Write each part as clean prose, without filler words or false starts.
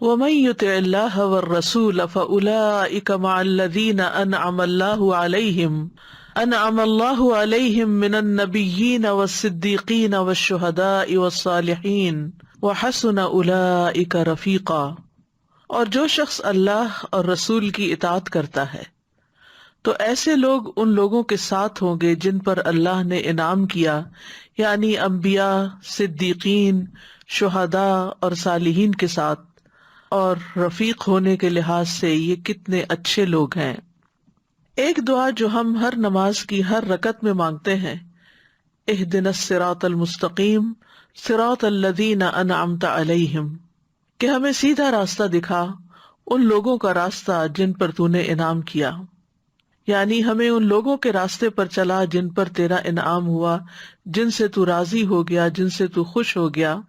ومن يطع الله والرسول فأولئك مع الذين أنعم الله عليهم من النبيين والصديقين والشهداء والصالحين وحسن أولئك رفيقا۔ اور جو شخص اللہ اور رسول کی اطاعت کرتا ہے تو ایسے لوگ ان لوگوں کے ساتھ ہوں گے جن پر اللہ نے انعام کیا، یعنی انبیاء، صدیقین، شہداء اور صالحین کے ساتھ، اور رفیق ہونے کے لحاظ سے یہ کتنے اچھے لوگ ہیں۔ ایک دعا جو ہم ہر نماز کی ہر رکعت میں مانگتے ہیں، اہدنا الصراط المستقیم صراط الذین انعمت علیہم، کہ ہمیں سیدھا راستہ دکھا، ان لوگوں کا راستہ جن پر تو نے انعام کیا، یعنی ہمیں ان لوگوں کے راستے پر چلا جن پر تیرا انعام ہوا، جن سے تو راضی ہو گیا، جن سے تو خوش ہو گیا۔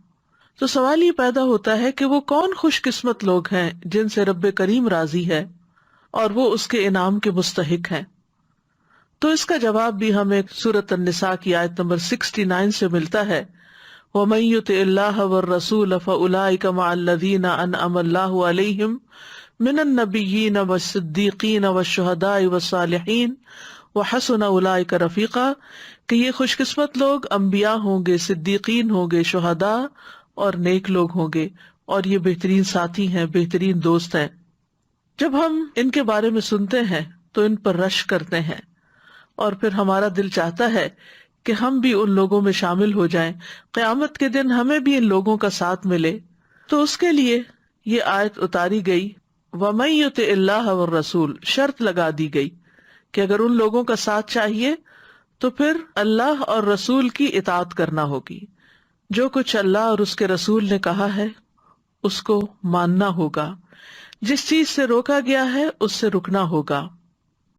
تو سوال یہ پیدا ہوتا ہے کہ وہ کون خوش قسمت لوگ ہیں جن سے رب کریم راضی ہے اور وہ اس کے انعام کے مستحق ہیں۔ تو اس کا جواب بھی ہمیں سورۃ النساء کی آیت نمبر 69 سے ملتا ہے، وَمَن يُطِعِ اللَّهَ وَالرَّسُولَ فَأُولَٰئِكَ مَعَ الَّذِينَ أَنْعَمَ اللَّهُ عَلَيْهِمْ مِنَ النَّبِيِّينَ وَالصِّدِّيقِينَ وَالشُّهَدَاءِ وَالصَّالِحِينَ وَحَسُنَ أُولَٰئِكَ رَفِيقًا، کہ یہ خوش قسمت لوگ انبیاء ہوں گے، صدیقین ہوں گے، شہداء اور نیک لوگ ہوں گے، اور یہ بہترین ساتھی ہیں، بہترین دوست ہیں۔ جب ہم ان کے بارے میں سنتے ہیں تو ان پر رشک کرتے ہیں، اور پھر ہمارا دل چاہتا ہے کہ ہم بھی ان لوگوں میں شامل ہو جائیں، قیامت کے دن ہمیں بھی ان لوگوں کا ساتھ ملے۔ تو اس کے لیے یہ آیت اتاری گئی، وَمَن يُطِعِ اللَّهَ وَالرَّسُولَ، شرط لگا دی گئی کہ اگر ان لوگوں کا ساتھ چاہیے تو پھر اللہ اور رسول کی اطاعت کرنا ہوگی، جو کچھ اللہ اور اس کے رسول نے کہا ہے اس کو ماننا ہوگا، جس چیز سے روکا گیا ہے اس سے رکنا ہوگا۔